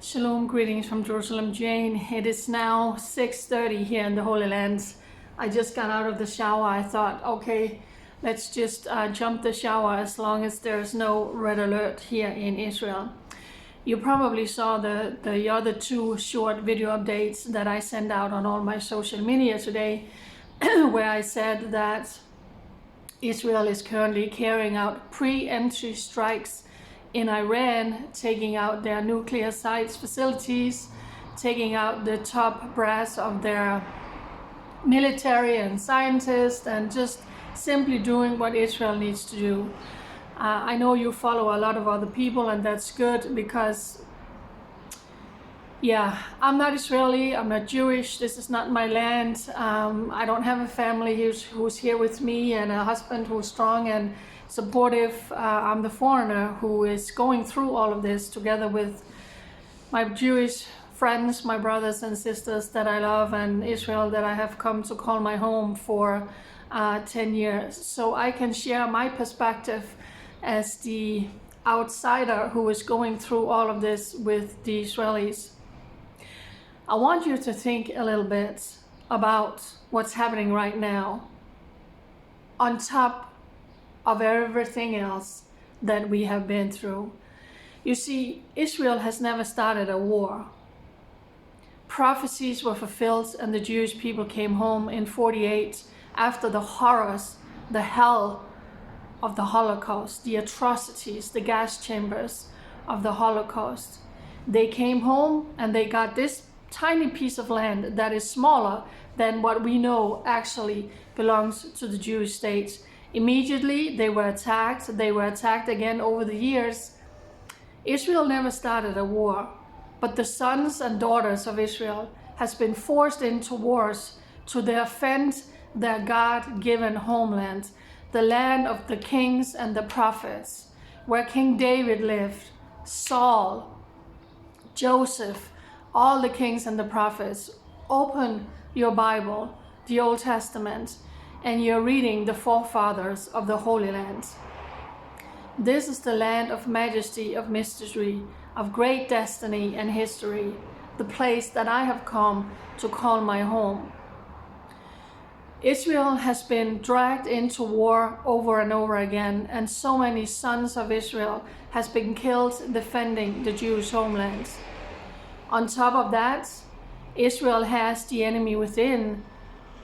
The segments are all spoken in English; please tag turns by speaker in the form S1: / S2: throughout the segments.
S1: Shalom, greetings from Jerusalem, Jane. It is now 6:30 here in the Holy Land. I just got out of the shower. I thought, okay, let's just jump the shower as long as there's no red alert here in Israel. You probably saw the other two short video updates that I sent out on all my social media today, where I said that Israel is currently carrying out pre-entry strikes in Iran, taking out their nuclear sites facilities, taking out the top brass of their military and scientists, and just simply doing what Israel needs to do. I know you follow a lot of other people, and that's good because, yeah, I'm not Israeli, I'm not Jewish, this is not my land. I don't have a family who's here with me and a husband who's strong and supportive. I'm the foreigner who is going through all of this together with my Jewish friends, my brothers and sisters that I love, and Israel that I have come to call my home for 10 years. So I can share my perspective as the outsider who is going through all of this with the Israelis. I want you to think a little bit about what's happening right now on top of everything else that we have been through. You see, Israel has never started a war. Prophecies were fulfilled and the Jewish people came home in 48 after the horrors, the hell of the Holocaust, the atrocities, the gas chambers of the Holocaust. They came home and they got this tiny piece of land that is smaller than what we know actually belongs to the Jewish state. Immediately they were attacked. They were attacked again over the years. Israel never started a war, but the sons and daughters of Israel has been forced into wars to defend their God-given homeland, the land of the kings and the prophets, where King David lived, Saul, Joseph, all the kings and the prophets. Open your Bible, the Old Testament, and you're reading the forefathers of the Holy Land. This is the land of majesty, of mystery, of great destiny and history, the place that I have come to call my home. Israel has been dragged into war over and over again, and so many sons of Israel has been killed defending the Jewish homeland. On top of that, Israel has the enemy within,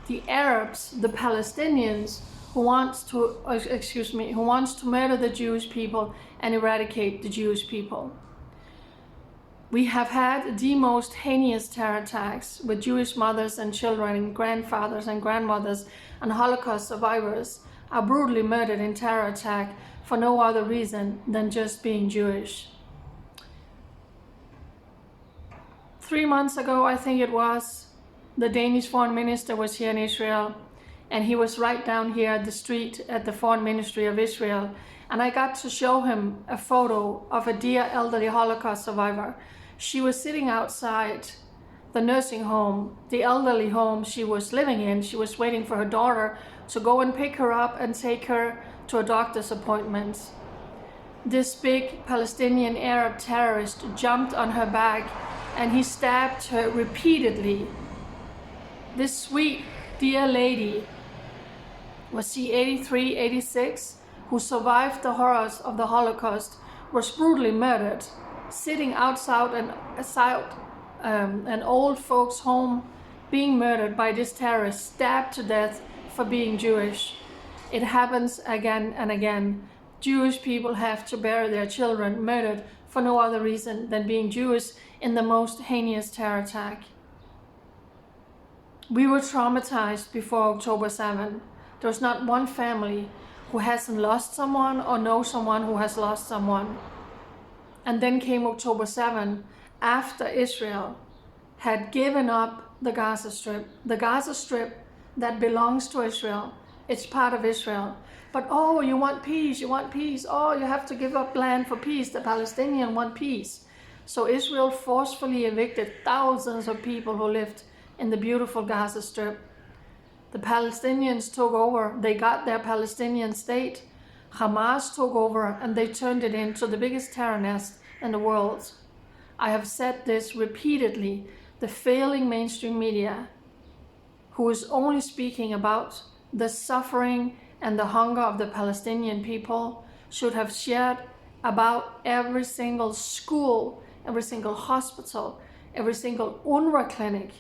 S1: the Arabs, the Palestinians, who wants to murder the Jewish people and eradicate the Jewish people. We have had the most heinous terror attacks with Jewish mothers and children and grandfathers and grandmothers and Holocaust survivors are brutally murdered in terror attack for no other reason than just being Jewish. 3 months ago, I think it was, the Danish foreign minister was here in Israel, and he was right down here at the street at the foreign ministry of Israel, and I got to show him a photo of a dear elderly Holocaust survivor. She was sitting outside the nursing home, the elderly home she was living in. She was waiting for her daughter to go and pick her up and take her to a doctor's appointment. This big Palestinian Arab terrorist jumped on her back and he stabbed her repeatedly. This sweet, dear lady, was she 83, 86, who survived the horrors of the Holocaust, was brutally murdered, sitting outside an old folks' home, being murdered by this terrorist, stabbed to death for being Jewish. It happens again and again. Jewish people have to bury their children murdered for no other reason than being Jewish in the most heinous terror attack. We were traumatized before October 7. There's not one family who hasn't lost someone or knows someone who has lost someone. And then came October 7, after Israel had given up the Gaza Strip. The Gaza Strip that belongs to Israel. It's part of Israel. But oh, you want peace, you want peace. Oh, you have to give up land for peace. The Palestinians want peace. So Israel forcefully evicted thousands of people who lived in the beautiful Gaza Strip. The Palestinians took over. They got their Palestinian state. Hamas took over and they turned it into the biggest terror nest in the world. I have said this repeatedly. The failing mainstream media, who is only speaking about the suffering and the hunger of the Palestinian people, should have shared about every single school, every single hospital, every single UNRWA clinic,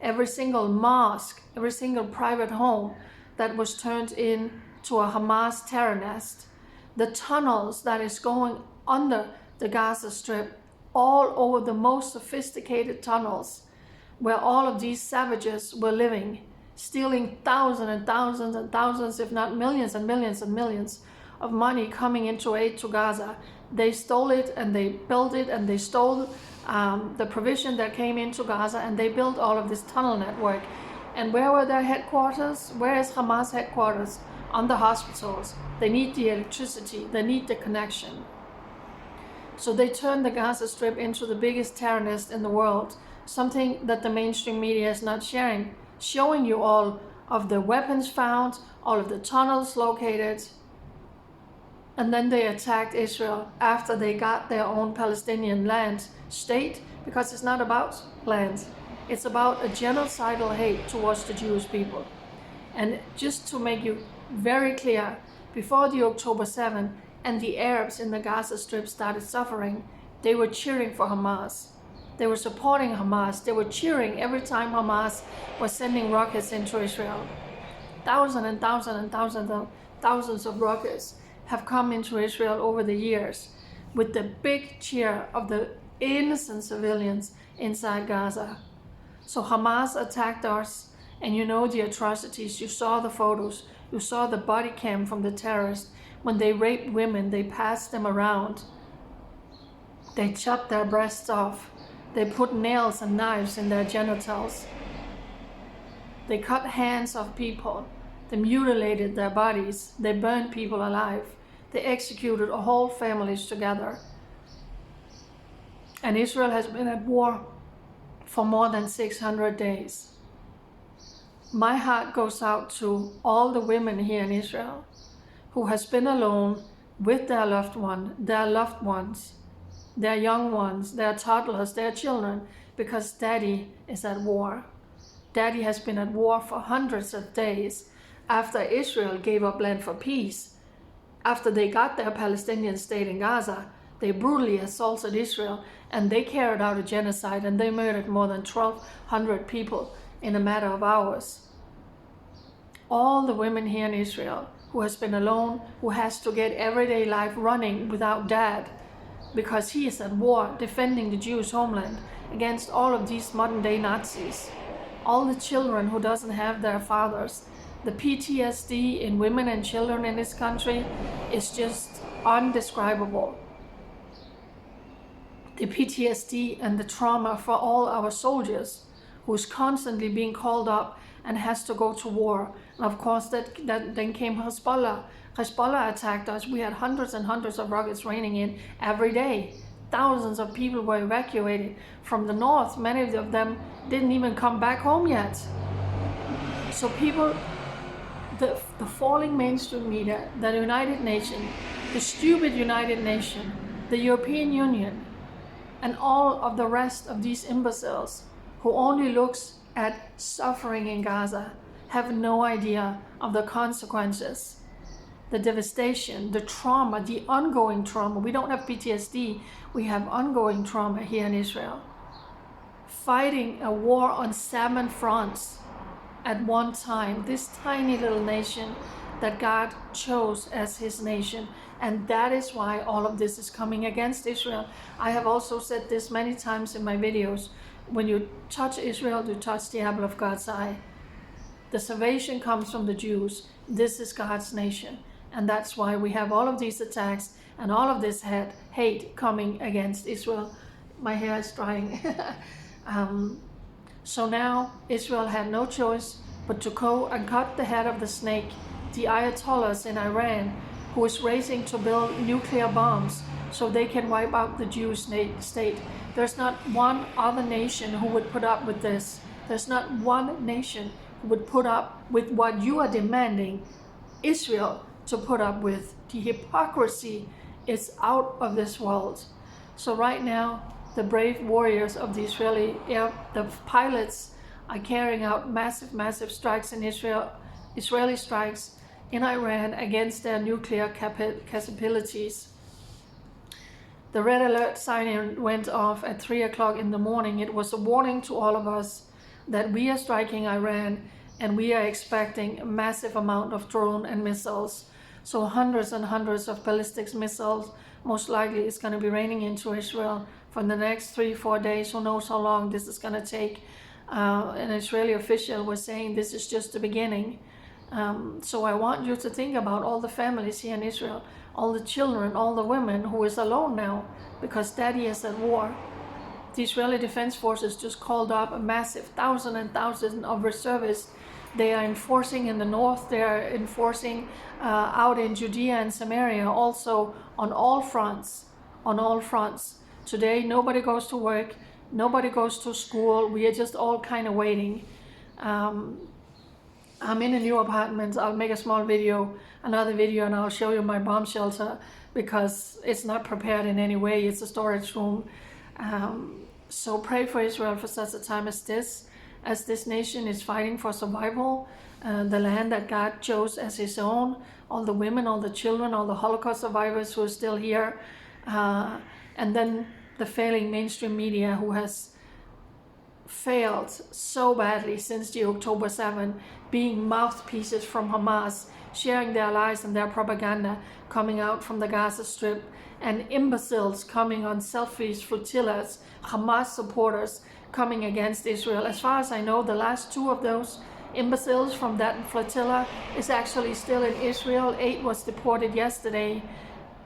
S1: every single mosque, every single private home that was turned into a Hamas terror nest. The tunnels that is going under the Gaza Strip, all over the most sophisticated tunnels where all of these savages were living, stealing thousands and thousands and thousands, if not millions and millions and millions of money coming into aid to Gaza. They stole it and they built it, and they stole the provision that came into Gaza, and they built all of this tunnel network. And where were their headquarters? Where is Hamas headquarters? On the hospitals. They need the electricity, they need the connection. So they turned the Gaza Strip into the biggest terror nest in the world, something that the mainstream media is not sharing, showing you all of the weapons found, all of the tunnels located. And then they attacked Israel after they got their own Palestinian land state, because it's not about land. It's about a genocidal hate towards the Jewish people. And just to make you very clear, before the October 7th and the Arabs in the Gaza Strip started suffering, they were cheering for Hamas. They were supporting Hamas. They were cheering every time Hamas was sending rockets into Israel. Thousands and thousands and thousands of rockets have come into Israel over the years, with the big cheer of the innocent civilians inside Gaza. So Hamas attacked us, and you know the atrocities. You saw the photos. You saw the body cam from the terrorists. When they raped women, they passed them around. They chopped their breasts off. They put nails and knives in their genitals. They cut hands of people. They mutilated their bodies. They burned people alive. They executed whole families together. And Israel has been at war for more than 600 days. My heart goes out to all the women here in Israel who has been alone with their loved ones, their young ones, their toddlers, their children, because daddy is at war. Daddy has been at war for hundreds of days after Israel gave up land for peace. After they got their Palestinian state in Gaza, they brutally assaulted Israel, and they carried out a genocide, and they murdered more than 1,200 people in a matter of hours. All the women here in Israel who has been alone, who has to get everyday life running without dad, because he is at war defending the Jewish homeland against all of these modern day Nazis. All the children who doesn't have their fathers. The PTSD in women and children in this country is just undescribable. The PTSD and the trauma for all our soldiers who's constantly being called up and has to go to war. And of course, that then came Hezbollah. Hezbollah attacked us. We had hundreds and hundreds of rockets raining in every day. Thousands of people were evacuated from the north. Many of them didn't even come back home yet. So people, the falling mainstream media, the United Nations, the stupid United Nations, the European Union, and all of the rest of these imbeciles who only looks at suffering in Gaza have no idea of the consequences, the devastation, the trauma, the ongoing trauma. We don't have PTSD, we have ongoing trauma here in Israel. Fighting a war on 7 fronts at one time, this tiny little nation that God chose as his nation. And that is why all of this is coming against Israel. I have also said this many times in my videos. When you touch Israel, you touch the apple of God's eye. The salvation comes from the Jews. This is God's nation. And that's why we have all of these attacks and all of this hate coming against Israel. My hair is drying. So now Israel had no choice but to go and cut the head of the snake, the Ayatollahs in Iran, who is racing to build nuclear bombs so they can wipe out the Jewish state. There's not one other nation who would put up with this. There's not one nation who would put up with what you are demanding Israel to put up with. The hypocrisy is out of this world. So right now, the brave warriors of the the pilots are carrying out massive strikes in Israeli strikes in Iran against their nuclear capabilities. The red alert siren went off at 3 o'clock in the morning. It was a warning to all of us that we are striking Iran and we are expecting a massive amount of drone and missiles. So hundreds and hundreds of ballistic missiles most likely is going to be raining into Israel for the next 3-4 days. Who knows how long this is going to take. An Israeli official was saying this is just the beginning. So I want you to think about all the families here in Israel, all the children, all the women who is alone now because daddy is at war. The Israeli Defense Forces just called up a massive thousands and thousands of reservists. They are enforcing in the north, they are enforcing out in Judea and Samaria, also on all fronts, Today, nobody goes to work, nobody goes to school, we are just all kind of waiting. I'm in a new apartment. I'll make a small video, another video, and I'll show you my bomb shelter because it's not prepared in any way. It's a storage room. So pray for Israel for such a time as this nation is fighting for survival, the land that God chose as his own, all the women, all the children, all the Holocaust survivors who are still here, and then the failing mainstream media who has failed so badly since the October 7, being mouthpieces from Hamas, sharing their lies and their propaganda coming out from the Gaza Strip, and imbeciles coming on selfies, flotillas, Hamas supporters coming against Israel. As far as I know, the last 2 of those imbeciles from that flotilla is actually still in Israel. 8 was deported yesterday.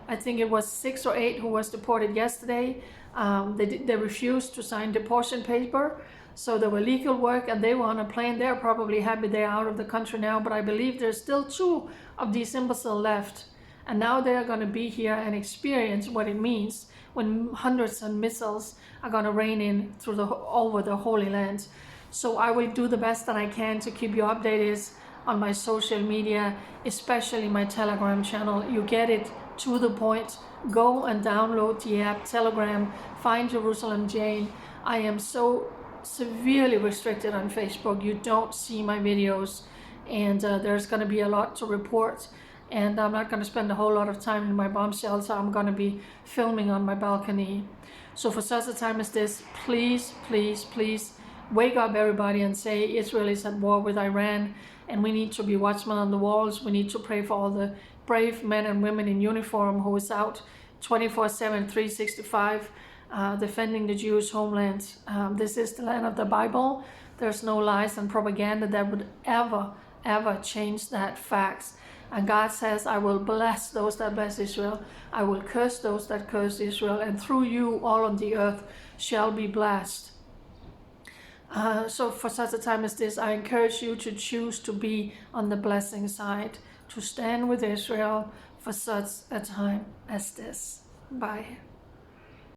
S1: I think it was 6 or 8 who was deported yesterday. They refused to sign deportation paper, so there were legal work and they were on a plane. They're probably happy they're out of the country now, but I believe there's still 2 of these imbeciles left. And now they're going to be here and experience what it means when hundreds of missiles are going to rain in over the Holy Land. So I will do the best that I can to keep you updated on my social media, especially my Telegram channel. You get it to the point. Go and download the app Telegram, find Jerusalem Jane. I am so severely restricted on Facebook. You don't see my videos, and there's going to be a lot to report. And I'm not going to spend a whole lot of time in my bomb shelter. I'm going to be filming on my balcony. So for such a time as this, please, please, please wake up everybody and say Israel is at war with Iran, and we need to be watchmen on the walls. We need to pray for all the brave men and women in uniform who is out 24/7, 365, defending the Jewish homeland. This is the land of the Bible. There's no lies and propaganda that would ever change that facts. And God says, I will bless those that bless Israel. I will curse those that curse Israel. And through you, all on the earth shall be blessed. So for such a time as this, I encourage you to choose to be on the blessing side, to stand with Israel for such a time as this. Bye.